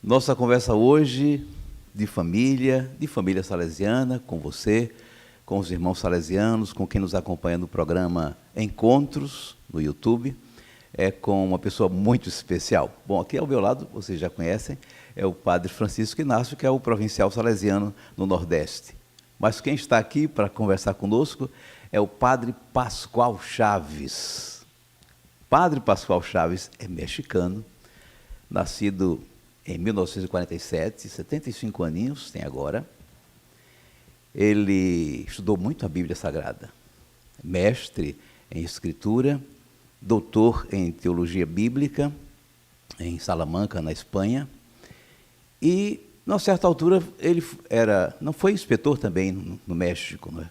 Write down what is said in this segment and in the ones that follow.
Nossa conversa hoje de família salesiana, com você, com os irmãos salesianos, com quem nos acompanha no programa Encontros, no YouTube, é com uma pessoa muito especial. Bom, aqui ao meu lado, vocês já conhecem, é o padre Francisco Inácio, que é o provincial salesiano no Nordeste. Mas quem está aqui para conversar conosco é o padre Pascoal Chaves. Padre Pascoal Chaves é mexicano, nascido em 1947, 75 aninhos tem agora. Ele estudou muito a Bíblia Sagrada, mestre em Escritura, doutor em Teologia Bíblica, em Salamanca, na Espanha, e, numa certa altura, ele não foi inspetor também no México, não é?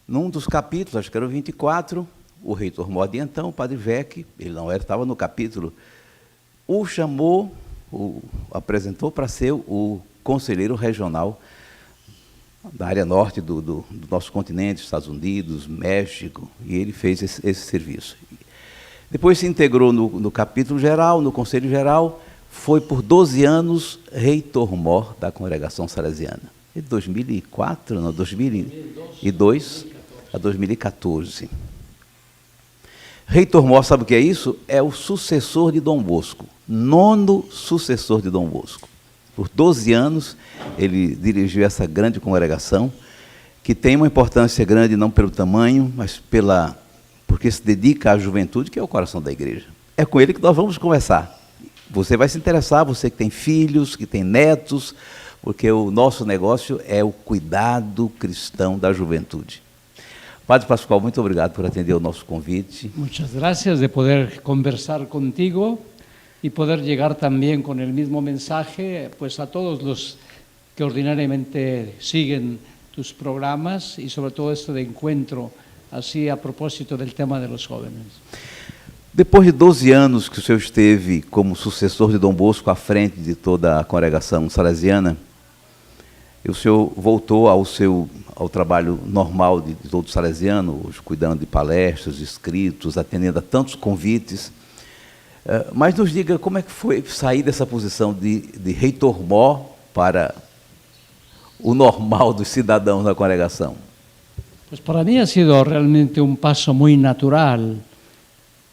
Num dos capítulos, acho que era o 24, o reitor mor de então, o padre Vec, ele não era, estava no capítulo, o chamou, apresentou para ser o conselheiro regional da área norte do nosso continente, Estados Unidos, México, e ele fez esse serviço. Depois se integrou no capítulo geral, no conselho geral, foi por 12 anos reitor-mor da congregação salesiana. De 2004, não, 2002 a 2014. Reitor-mor, sabe o que é isso? É o sucessor de Dom Bosco, 9º sucessor de Dom Bosco. Por 12 anos, ele dirigiu essa grande congregação, que tem uma importância grande não pelo tamanho, mas porque se dedica à juventude, que é o coração da igreja. É com ele que nós vamos conversar. Você vai se interessar, você que tem filhos, que tem netos, porque o nosso negócio é o cuidado cristão da juventude. Padre Pascoal, muito obrigado por atender o nosso convite. Muchas gracias de poder conversar contigo y poder llegar también con el mismo mensaje pues a todos los que ordinariamente siguen tus programas y sobre todo esto de encuentro, así a propósito del tema de los jóvenes. Depois de 12 anos que o senhor esteve como sucessor de Dom Bosco à frente de toda a congregação salesiana, o senhor voltou ao trabalho normal de todo salesiano, hoje cuidando de palestras, de escritos, atendendo a tantos convites. Mas nos diga como é que foi sair dessa posição de reitor-mor para o normal dos cidadãos da congregação. Pues para mí ha sido realmente un paso muy natural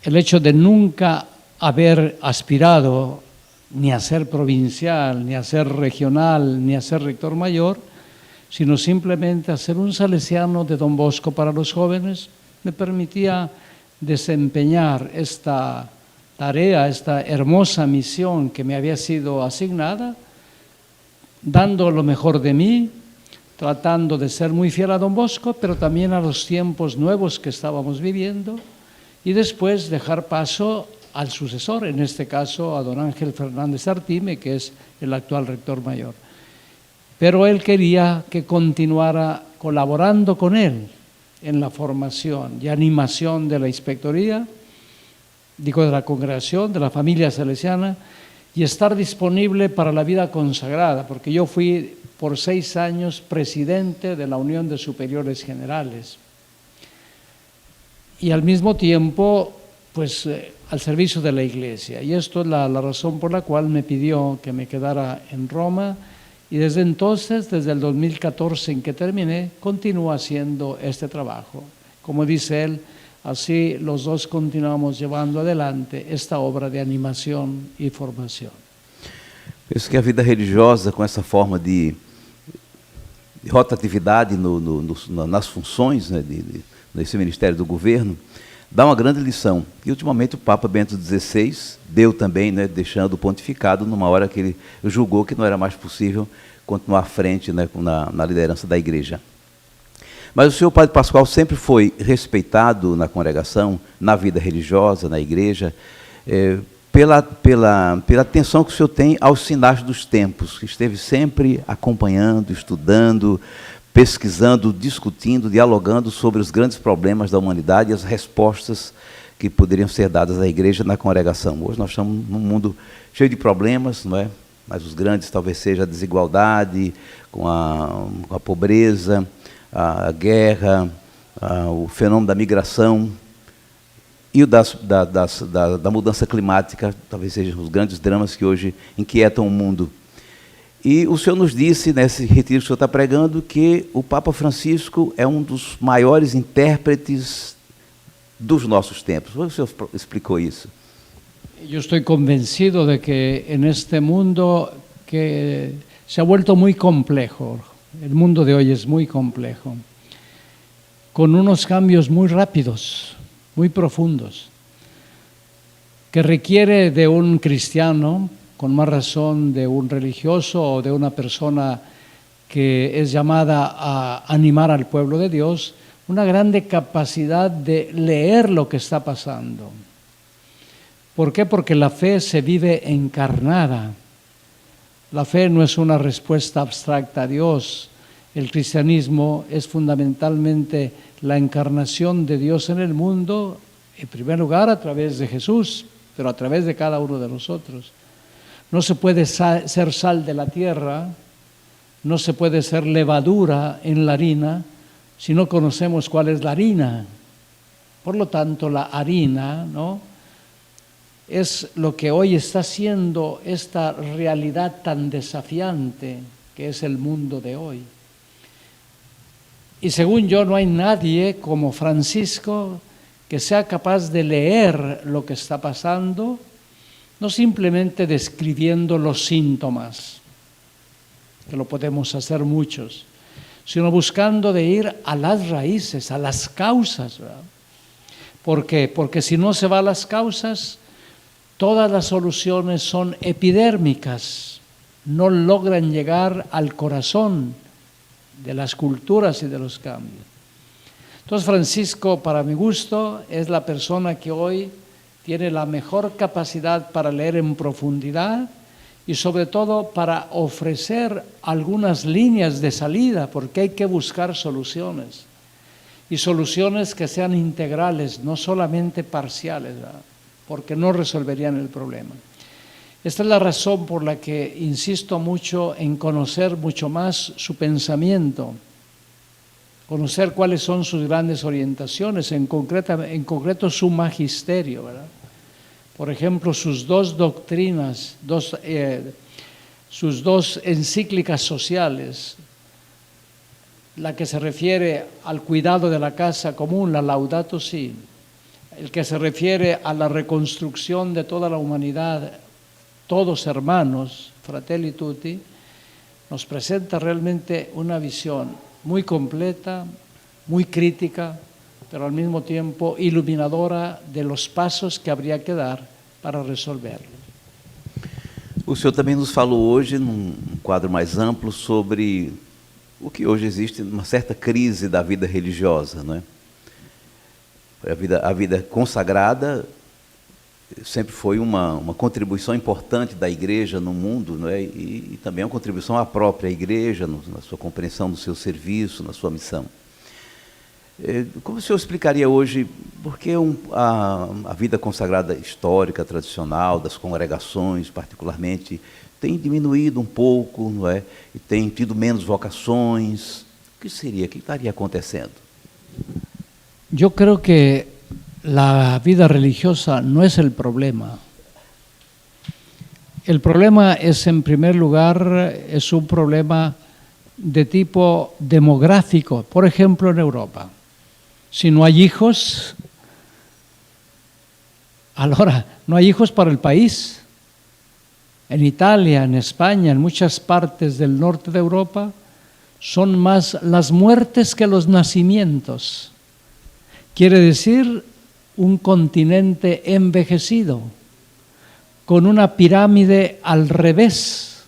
el hecho de nunca haber aspirado ni a ser provincial, ni a ser regional, ni a ser rector mayor, sino simplemente a ser un salesiano de Don Bosco para los jóvenes. Me permitía desempeñar esta tarea, esta hermosa misión que me había sido asignada, dando lo mejor de mí, tratando de ser muy fiel a Don Bosco, pero también a los tiempos nuevos que estábamos viviendo, y después dejar paso al sucesor, en este caso a don Ángel Fernández Artime, que es el actual rector mayor. Pero él quería que continuara colaborando con él en la formación y animación de la inspectoría, de la congregación, de la familia salesiana, y estar disponible para la vida consagrada, porque yo fui por 6 años presidente de la Unión de Superiores Generales. Y al mismo tiempo, pues al servicio de la Iglesia. Y esto es la razón por la cual me pidió que me quedara en Roma, y desde entonces, desde el 2014 en que terminé, continúo haciendo este trabajo. Como dice él, así los dos continuamos llevando adelante esta obra de animación y formación. Penso que a vida religiosa, com essa forma de rotatividade nas funções, né, nesse ministério do governo, dá uma grande lição. E, ultimamente, o Papa Bento XVI deu também, né, deixando o pontificado numa hora que ele julgou que não era mais possível continuar à frente, né, na liderança da igreja. Mas o senhor Padre Pascoal sempre foi respeitado na congregação, na vida religiosa, na igreja, pela atenção que o senhor tem aos sinais dos tempos, que esteve sempre acompanhando, estudando, pesquisando, discutindo, dialogando sobre os grandes problemas da humanidade e as respostas que poderiam ser dadas à igreja na congregação. Hoje nós estamos num mundo cheio de problemas, não é? Mas os grandes talvez seja a desigualdade, com a pobreza, a guerra, o fenômeno da migração. e o da mudança climática, talvez sejam os grandes dramas que hoje inquietam o mundo. E o senhor nos disse, nesse retiro que o senhor está pregando, que o Papa Francisco é um dos maiores intérpretes dos nossos tempos. O senhor explicou isso. Yo estoy convencido de que en este mundo que se ha vuelto muy complejo, el mundo de hoy es muy complejo, con unos cambios muy rápidos, muy profundos, que requiere de un cristiano, con más razón de un religioso o de una persona que es llamada a animar al pueblo de Dios, una grande capacidad de leer lo que está pasando. ¿Por qué? Porque la fe se vive encarnada. La fe no es una respuesta abstracta a Dios. El cristianismo es fundamentalmente la encarnación de Dios en el mundo, en primer lugar a través de Jesús, pero a través de cada uno de nosotros. No se puede ser sal de la tierra, no se puede ser levadura en la harina si no conocemos cuál es la harina. Por lo tanto, la harina, ¿no?, es lo que hoy está siendo esta realidad tan desafiante que es el mundo de hoy. Y según yo, no hay nadie como Francisco que sea capaz de leer lo que está pasando, no simplemente describiendo los síntomas, que lo podemos hacer muchos, sino buscando de ir a las raíces, a las causas, ¿verdad? ¿Por qué? Porque si no se va a las causas, todas las soluciones son epidérmicas, no logran llegar al corazón de las culturas y de los cambios. Entonces Francisco, para mi gusto, es la persona que hoy tiene la mejor capacidad para leer en profundidad y sobre todo para ofrecer algunas líneas de salida, porque hay que buscar soluciones, y soluciones que sean integrales, no solamente parciales, ¿verdad?, porque no resolverían el problema. Esta es la razón por la que insisto mucho en conocer mucho más su pensamiento, conocer cuáles son sus grandes orientaciones, en concreto su magisterio, ¿verdad? Por ejemplo, sus dos doctrinas, sus dos encíclicas sociales, la que se refiere al cuidado de la casa común, la Laudato Si, el que se refiere a la reconstrucción de toda la humanidad, todos hermanos, Fratelli Tutti, nos presenta realmente una visión muy completa, muy crítica, pero al mismo tiempo iluminadora de los pasos que habría que dar para resolverlo. O senhor também nos falou hoje, num quadro mais amplo, sobre o que hoje existe, uma certa crise da vida religiosa, não é? A vida consagrada sempre foi uma contribuição importante da igreja no mundo, não é? E também uma contribuição à própria igreja, na sua compreensão do seu serviço, na sua missão. Como o senhor explicaria hoje por que a vida consagrada histórica, tradicional, das congregações particularmente, tem diminuído um pouco, não é? E tem tido menos vocações? O que seria? O que estaria acontecendo? Yo creo que la vida religiosa no es el problema. El problema es, en primer lugar, es un problema de tipo demográfico. Por ejemplo, en Europa, si no hay hijos, ahora no hay hijos para el país. En Italia, en España, en muchas partes del norte de Europa, son más las muertes que los nacimientos. Quiere decir un continente envejecido, con una pirámide al revés.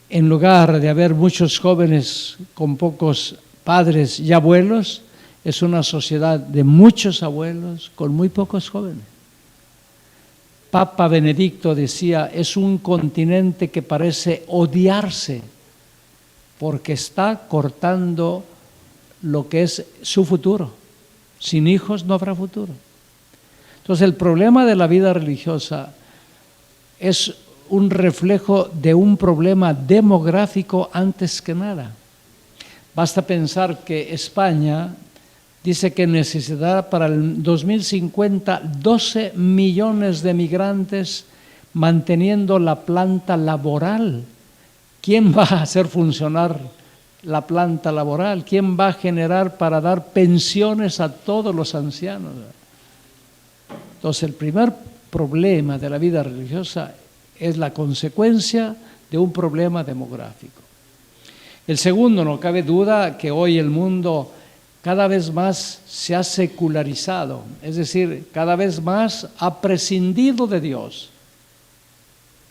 En lugar de haber muchos jóvenes con pocos padres y abuelos, es una sociedad de muchos abuelos con muy pocos jóvenes. Papa Benedicto decía, es un continente que parece odiarse porque está cortando lo que es su futuro. Sin hijos no habrá futuro. Entonces el problema de la vida religiosa es un reflejo de un problema demográfico antes que nada. Basta pensar que España dice que necesitará para el 2050 12 millones de migrantes manteniendo la planta laboral. ¿Quién va a hacer funcionar la planta laboral? ¿Quién va a generar para dar pensiones a todos los ancianos? Entonces, el primer problema de la vida religiosa es la consecuencia de un problema demográfico. El segundo, no cabe duda que hoy el mundo cada vez más se ha secularizado, es decir, cada vez más ha prescindido de Dios.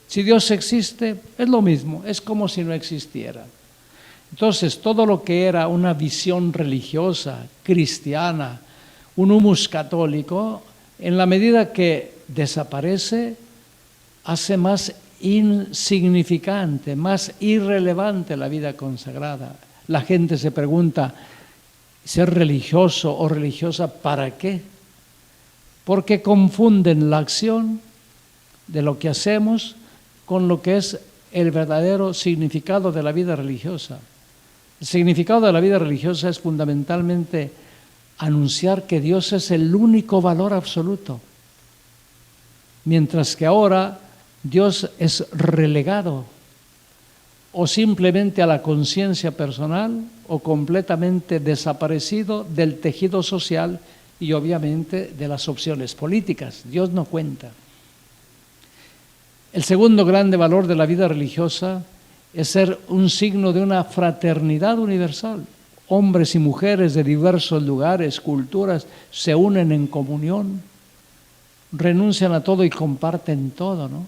Si Dios existe, es lo mismo, es como si no existiera. Entonces, todo lo que era una visión religiosa, cristiana, un humus católico, en la medida que desaparece, hace más insignificante, más irrelevante la vida consagrada. La gente se pregunta, ¿ser religioso o religiosa para qué? Porque confunden la acción de lo que hacemos con lo que es el verdadero significado de la vida religiosa. El significado de la vida religiosa es fundamentalmente anunciar que Dios es el único valor absoluto, mientras que ahora Dios es relegado o simplemente a la conciencia personal o completamente desaparecido del tejido social y obviamente de las opciones políticas. Dios no cuenta. El segundo grande valor de la vida religiosa es ser un signo de una fraternidad universal. Hombres y mujeres de diversos lugares, culturas, se unen en comunión, renuncian a todo y comparten todo, ¿no?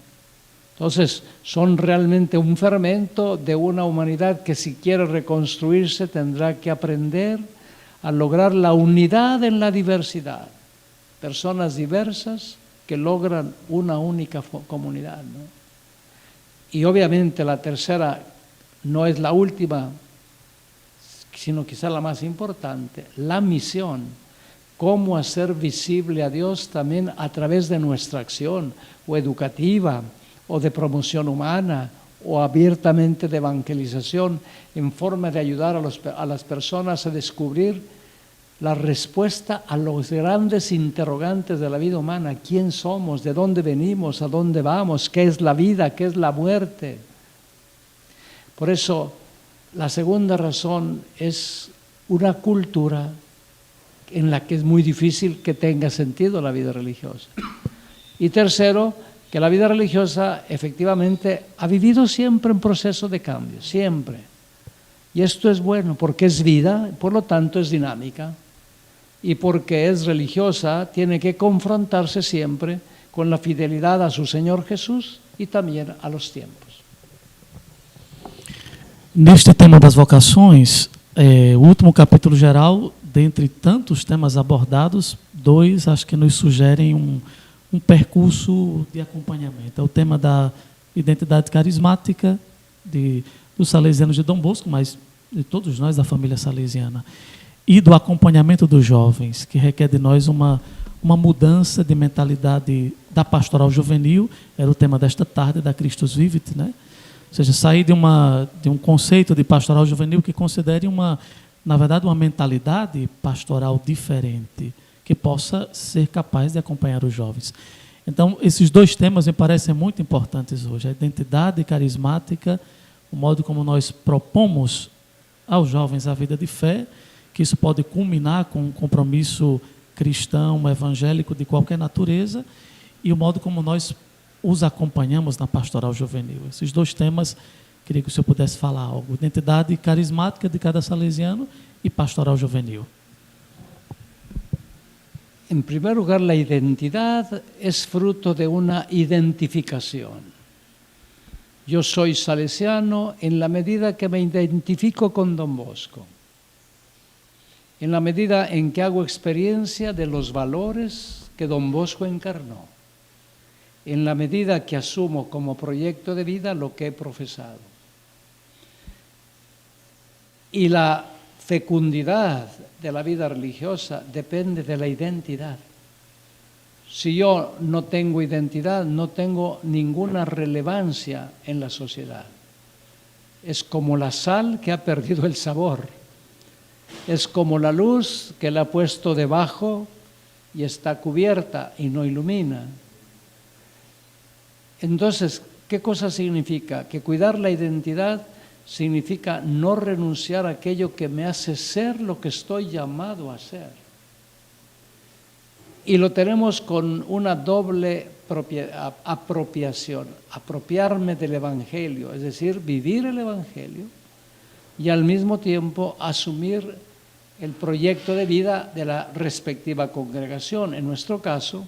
Entonces, son realmente un fermento de una humanidad que si quiere reconstruirse tendrá que aprender a lograr la unidad en la diversidad. Personas diversas que logran una única comunidad, ¿no? Y obviamente la tercera no es la última, sino quizá la más importante, la misión. Cómo hacer visible a Dios también a través de nuestra acción, o educativa, o de promoción humana, o abiertamente de evangelización, en forma de ayudar a las personas a descubrir la respuesta a los grandes interrogantes de la vida humana. ¿Quién somos? ¿De dónde venimos? ¿A dónde vamos? ¿Qué es la vida? ¿Qué es la muerte? Por eso, la segunda razón es una cultura en la que es muy difícil que tenga sentido la vida religiosa. Y tercero, que la vida religiosa efectivamente ha vivido siempre un proceso de cambio, siempre. Y esto es bueno porque es vida, por lo tanto es dinámica. Y porque es religiosa, tiene que confrontarse siempre con la fidelidad a su Señor Jesús y también a los tiempos. Neste tema das vocações, o último capítulo geral, dentre tantos temas abordados, dois acho que nos sugerem um percurso de acompanhamento. É o tema da identidade carismática dos salesianos de Dom Bosco, mas de todos nós da família salesiana, e do acompanhamento dos jovens, que requer de nós uma mudança de mentalidade da pastoral juvenil. Era o tema desta tarde da Christus Vivit, né? Ou seja, sair de um conceito de pastoral juvenil que considere na verdade, uma mentalidade pastoral diferente, que possa ser capaz de acompanhar os jovens. Então, esses dois temas me parecem muito importantes hoje: a identidade carismática, o modo como nós propomos aos jovens a vida de fé, que isso pode culminar com um compromisso cristão, evangélico de qualquer natureza, e o modo como nós os acompanhamos na pastoral juvenil. Esses dois temas, queria que o senhor pudesse falar algo: identidade carismática de cada salesiano e pastoral juvenil. En primer lugar, la identidad es fruto de una identificación. Yo soy salesiano en la medida que me identifico con Don Bosco, en la medida en que hago experiencia de los valores que Don Bosco encarnó, en la medida que asumo como proyecto de vida lo que he profesado. Y la fecundidad de la vida religiosa depende de la identidad. Si yo no tengo identidad, no tengo ninguna relevancia en la sociedad. Es como la sal que ha perdido el sabor. es como la luz que la ha puesto debajo y está cubierta y no ilumina. Entonces, ¿qué cosa significa? Que cuidar la identidad significa no renunciar a aquello que me hace ser lo que estoy llamado a ser. Y lo tenemos con una doble apropiación, apropiarme del Evangelio, es decir, vivir el Evangelio y al mismo tiempo asumir el proyecto de vida de la respectiva congregación, en nuestro caso,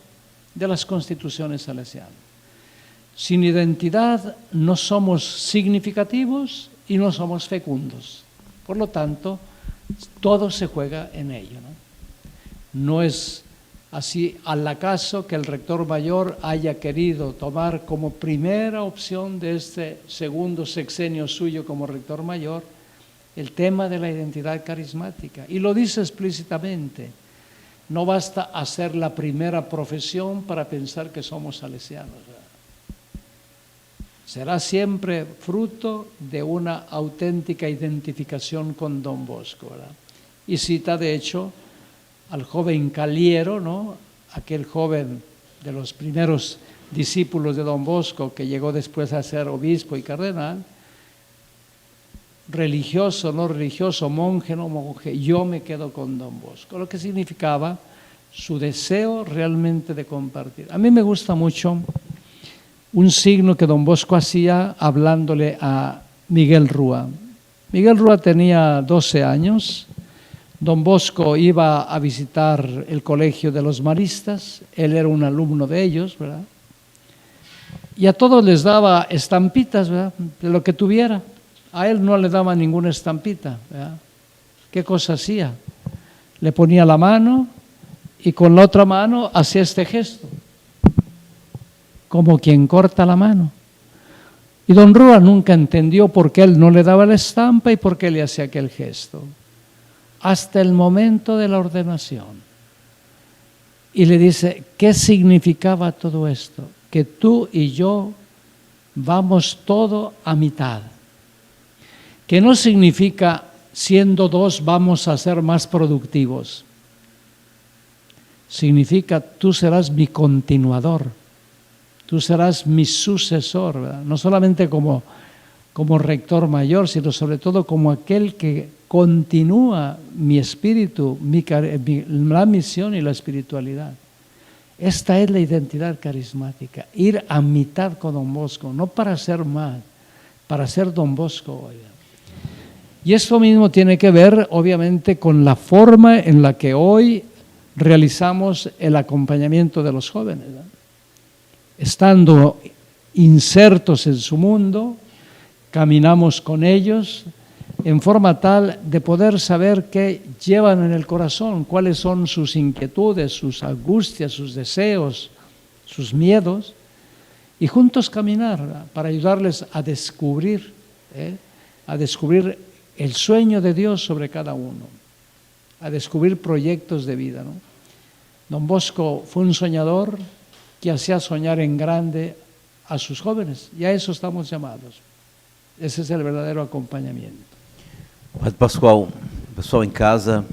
de las constituciones salesianas. Sin identidad no somos significativos y no somos fecundos. Por lo tanto, todo se juega en ello, No es así al acaso que el rector mayor haya querido tomar como primera opción de este segundo sexenio suyo como rector mayor el tema de la identidad carismática. Y lo dice explícitamente. No basta hacer la primera profesión para pensar que somos salesianos. Será siempre fruto de una auténtica identificación con Don Bosco, ¿verdad? Y cita, de hecho, al joven Caliero, ¿no? Aquel joven de los primeros discípulos de Don Bosco que llegó después a ser obispo y cardenal, religioso, no religioso, monje, no monje, yo me quedo con Don Bosco, lo que significaba su deseo realmente de compartir. A mí me gusta mucho un signo que Don Bosco hacía hablándole a Miguel Rúa. Miguel Rúa tenía 12 años, Don Bosco iba a visitar el colegio de los maristas, él era un alumno de ellos, ¿verdad? Y a todos les daba estampitas, ¿verdad? De lo que tuviera. A él no le daba ninguna estampita, ¿verdad? ¿Qué cosa hacía? Le ponía la mano y con la otra mano hacía este gesto, como quien corta la mano. Y Don Rúa nunca entendió por qué él no le daba la estampa y por qué le hacía aquel gesto, hasta el momento de la ordenación. Y le dice, ¿qué significaba todo esto? Que tú y yo vamos todo a mitad. Que no significa, siendo dos, vamos a ser más productivos. Significa, tú serás mi continuador. Tú serás mi sucesor, ¿verdad? No solamente como rector mayor, sino sobre todo como aquel que continúa mi espíritu, la misión y la espiritualidad. Esta es la identidad carismática, ir a mitad con Don Bosco, no para ser más, para ser Don Bosco. Oiga. Y esto mismo tiene que ver, obviamente, con la forma en la que hoy realizamos el acompañamiento de los jóvenes, ¿verdad? Estando insertos en su mundo, caminamos con ellos en forma tal de poder saber qué llevan en el corazón, cuáles son sus inquietudes, sus angustias, sus deseos, sus miedos, y juntos caminar, ¿verdad? Para ayudarles a descubrir el sueño de Dios sobre cada uno, a descubrir proyectos de vida, ¿no? Don Bosco fue un soñador que hacía soñar en grande a sus jóvenes, y a eso estamos llamados. Esse é o verdadeiro acompanhamento. Padre Pascoal, o pessoal em casa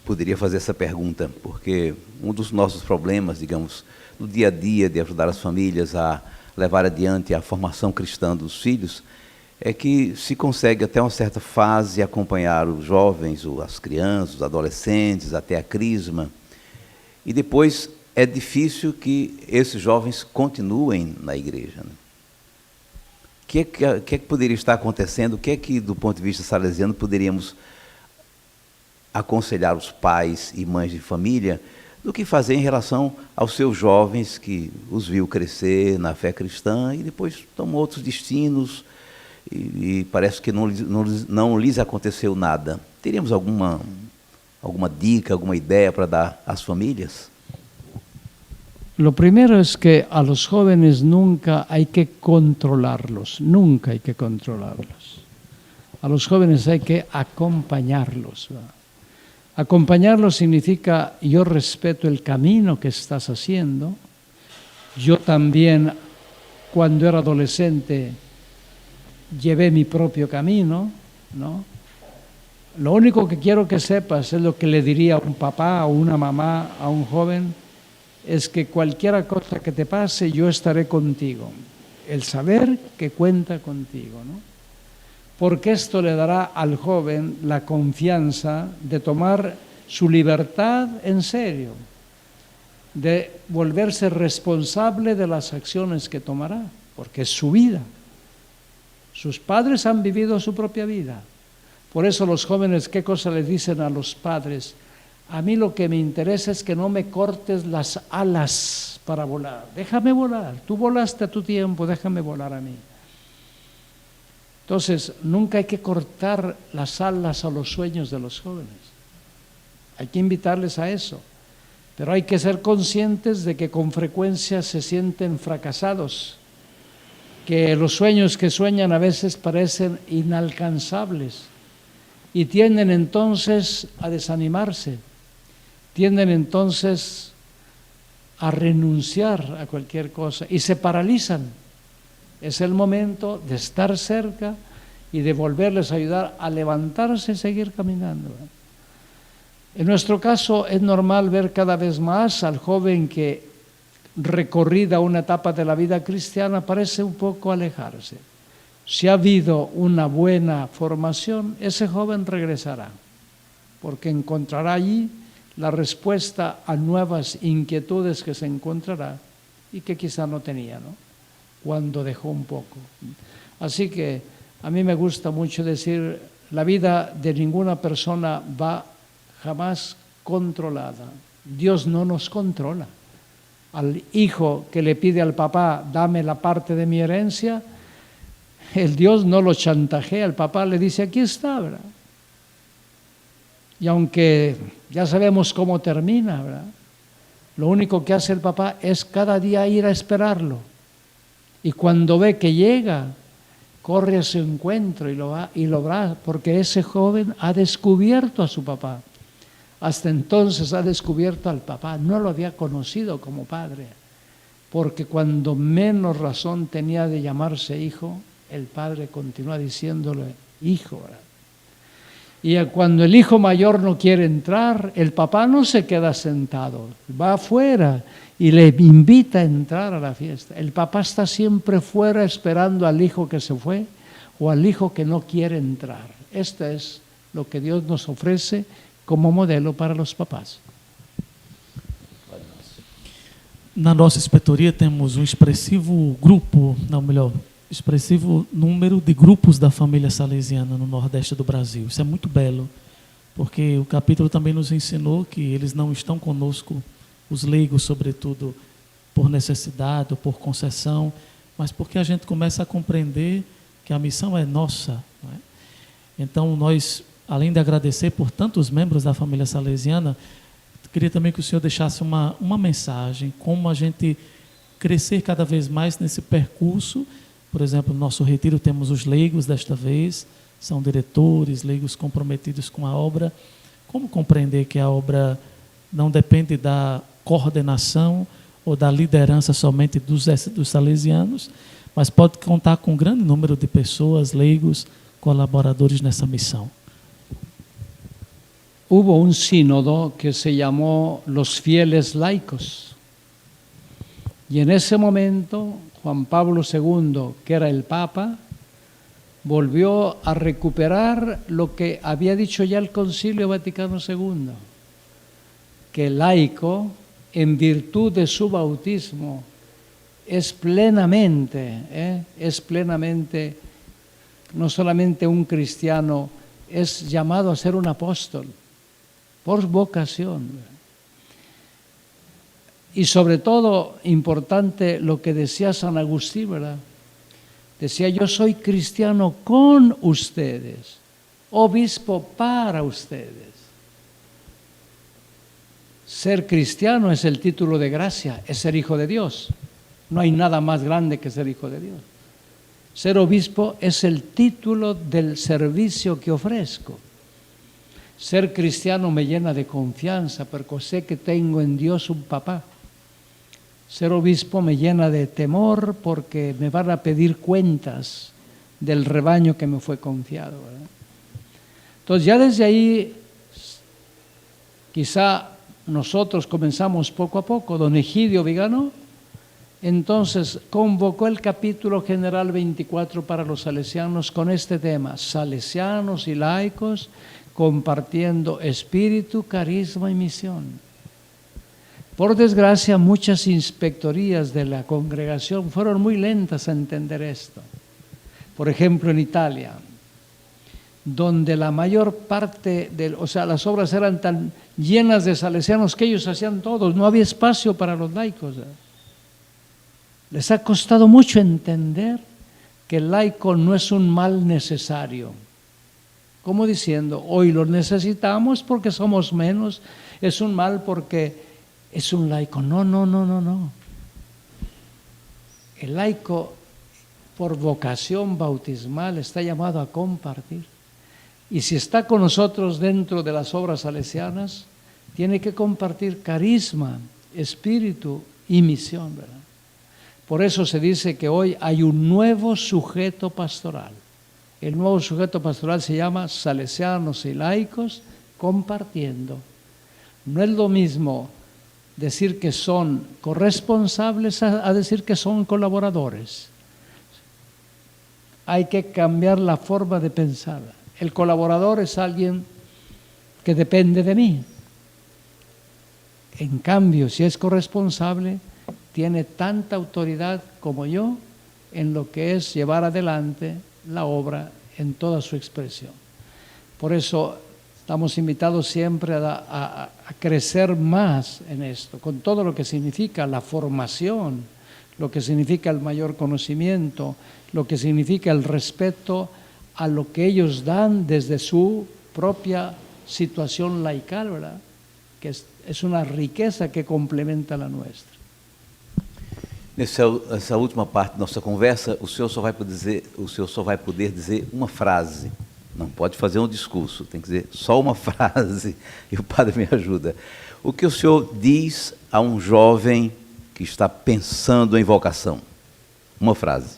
poderia fazer essa pergunta, porque um dos nossos problemas, digamos, no dia a dia de ajudar as famílias a levar adiante a formação cristã dos filhos, é que se consegue até uma certa fase acompanhar os jovens, as crianças, os adolescentes, até a crisma, e depois é difícil que esses jovens continuem na igreja, né? O que é que poderia estar acontecendo? O que é que, do ponto de vista salesiano, poderíamos aconselhar os pais e mães de família do que fazer em relação aos seus jovens que os viu crescer na fé cristã e depois tomou outros destinos e parece que não lhes aconteceu nada? Teríamos alguma dica, alguma ideia para dar às famílias? Lo primero es que a los jóvenes nunca hay que controlarlos, nunca hay que controlarlos. A los jóvenes hay que acompañarlos, ¿verdad? Acompañarlos significa yo respeto el camino que estás haciendo. Yo también, cuando era adolescente, llevé mi propio camino, ¿no? Lo único que quiero que sepas es lo que le diría un papá o una mamá a un joven, es que cualquier cosa que te pase, yo estaré contigo. El saber que cuenta contigo, ¿no? Porque esto le dará al joven la confianza de tomar su libertad en serio, de volverse responsable de las acciones que tomará, porque es su vida. Sus padres han vivido su propia vida. Por eso los jóvenes, ¿qué cosa les dicen a los padres? A mí lo que me interesa es que no me cortes las alas para volar. Déjame volar. Tú volaste a tu tiempo, déjame volar a mí. Entonces, nunca hay que cortar las alas a los sueños de los jóvenes. Hay que invitarles a eso. Pero hay que ser conscientes de que con frecuencia se sienten fracasados, que los sueños que sueñan a veces parecen inalcanzables y tienden entonces a desanimarse, tienden entonces a renunciar a cualquier cosa y se paralizan. Es el momento de estar cerca y de volverles a ayudar a levantarse y seguir caminando. En nuestro caso es normal ver cada vez más al joven que, recorrida una etapa de la vida cristiana, parece un poco alejarse. Si ha habido una buena formación, ese joven regresará, porque encontrará allí la respuesta a nuevas inquietudes que se encontrará y que quizá no tenía, ¿no?, cuando dejó un poco. Así que a mí me gusta mucho decir, la vida de ninguna persona va jamás controlada. Dios no nos controla. Al hijo que le pide al papá, dame la parte de mi herencia, el Dios no lo chantajea, el papá le dice, aquí está, ¿verdad? Y aunque ya sabemos cómo termina, ¿verdad?, lo único que hace el papá es cada día ir a esperarlo. Y cuando ve que llega, corre a su encuentro y lo va, porque ese joven ha descubierto a su papá. Hasta entonces ha descubierto al papá, no lo había conocido como padre, porque cuando menos razón tenía de llamarse hijo, el padre continúa diciéndole hijo, ¿verdad? Y cuando el hijo mayor no quiere entrar, el papá no se queda sentado, va afuera y le invita a entrar a la fiesta. El papá está siempre fuera esperando al hijo que se fue o al hijo que no quiere entrar. Esto es lo que Dios nos ofrece como modelo para los papás. Na nossa inspetoria temos expressivo grupo, não, melhor, expressivo número de grupos da família salesiana no Nordeste do Brasil. Isso é muito belo, porque o capítulo também nos ensinou que eles não estão conosco, os leigos, sobretudo, por necessidade ou por concessão, mas porque a gente começa a compreender que a missão é nossa, não é? Então, nós, além de agradecer por tantos membros da família salesiana, queria também que o senhor deixasse uma mensagem, como a gente crescer cada vez mais nesse percurso. Por exemplo, no nosso retiro temos os leigos desta vez, são diretores, leigos comprometidos com a obra. Como compreender que a obra não depende da coordenação ou da liderança somente dos salesianos, mas pode contar com um grande número de pessoas, leigos, colaboradores nessa missão? Hubo un sínodo que se llamó Los Fieles Laicos. Y en ese momento, Juan Pablo II, que era el Papa, volvió a recuperar lo que había dicho ya el Concilio Vaticano II, que el laico, en virtud de su bautismo, es plenamente no solamente un cristiano, es llamado a ser un apóstol, por vocación. Y sobre todo, importante lo que decía San Agustín, ¿verdad? Decía, yo soy cristiano con ustedes, obispo para ustedes. Ser cristiano es el título de gracia, es ser hijo de Dios. No hay nada más grande que ser hijo de Dios. Ser obispo es el título del servicio que ofrezco. Ser cristiano me llena de confianza porque sé que tengo en Dios un papá. Ser obispo me llena de temor porque me van a pedir cuentas del rebaño que me fue confiado, ¿verdad? Entonces ya desde ahí, quizá nosotros comenzamos poco a poco. Don Egidio Vigano entonces convocó el capítulo general 24 para los salesianos con este tema: salesianos y laicos compartiendo espíritu, carisma y misión. Por desgracia, muchas inspectorías de la congregación fueron muy lentas a entender esto. Por ejemplo, en Italia, donde la mayor parte las obras eran tan llenas de salesianos que ellos hacían todos, no había espacio para los laicos. Les ha costado mucho entender que el laico no es un mal necesario. Como diciendo, hoy lo necesitamos porque somos menos, es un mal porque es un laico. No. El laico, por vocación bautismal, está llamado a compartir. Y si está con nosotros dentro de las obras salesianas, tiene que compartir carisma, espíritu y misión, ¿verdad? Por eso se dice que hoy hay un nuevo sujeto pastoral. El nuevo sujeto pastoral se llama salesianos y laicos compartiendo. No es lo mismo decir que son corresponsables a decir que son colaboradores. Hay que cambiar la forma de pensar. El colaborador es alguien que depende de mí. En cambio, si es corresponsable, tiene tanta autoridad como yo en lo que es llevar adelante la obra en toda su expresión. Por eso estamos invitados siempre a crecer más en esto, con todo lo que significa la formación, lo que significa el mayor conocimiento, lo que significa el respeto a lo que ellos dan desde su propia situación laical, ¿verdad? Que es una riqueza que complementa la nuestra. Nessa última parte da nossa conversa, o senhor só vai poder dizer uma frase. Não pode fazer um discurso, tem que dizer só uma frase e o padre me ajuda. O que o senhor diz a um jovem que está pensando em vocação? Uma frase.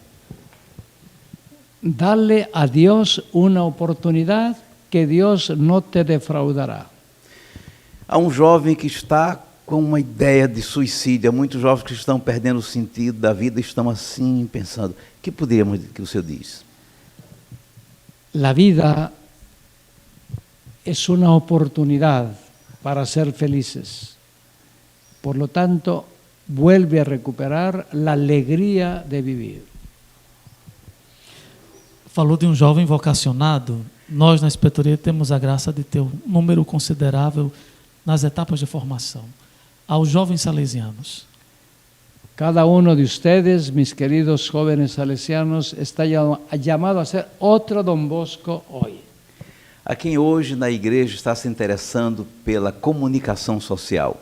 Dale a Dios una oportunidad que Dios no te defraudará. A um jovem que está com uma ideia de suicídio, há muitos jovens que estão perdendo o sentido da vida, estão assim pensando. O que o senhor diz? La vida es una oportunidad para ser felices. Por lo tanto, vuelve a recuperar la alegría de vivir. Falou de um jovem vocacionado. Nós, na inspetoria, temos a graça de ter um número considerável nas etapas de formação. Aos jovens salesianos. Cada uno de ustedes, mis queridos jóvenes salesianos, está llamado a ser otro Don Bosco hoy. A quem hoje na igreja está se interessando pela comunicação social.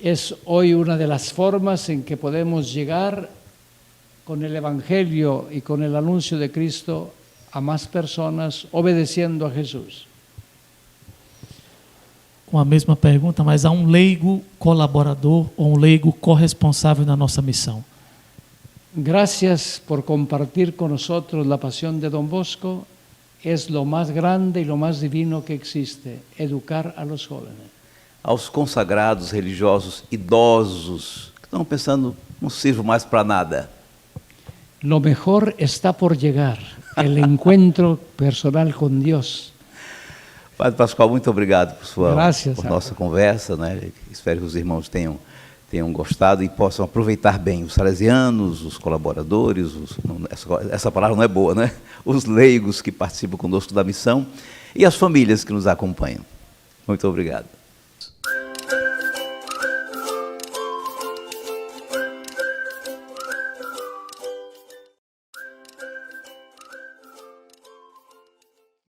Es hoy una de las formas en que podemos llegar con el Evangelio y con el anuncio de Cristo a más personas obedeciendo a Jesús. Com a mesma pergunta, mas há um leigo colaborador ou um leigo corresponsável na nossa missão. Gracias por compartir con nosotros la pasión de Don Bosco. Es lo más grande y lo más divino que existe, educar a los jóvenes. Aos consagrados religiosos idosos que estão pensando, não sirvo mais para nada. Lo mejor está por llegar, el encuentro personal con Dios. Padre Pascoal, muito obrigado por nossa conversa, né? Espero que os irmãos tenham gostado e possam aproveitar bem os salesianos, os colaboradores, essa palavra não é boa, né? Os leigos que participam conosco da missão e as famílias que nos acompanham. Muito obrigado.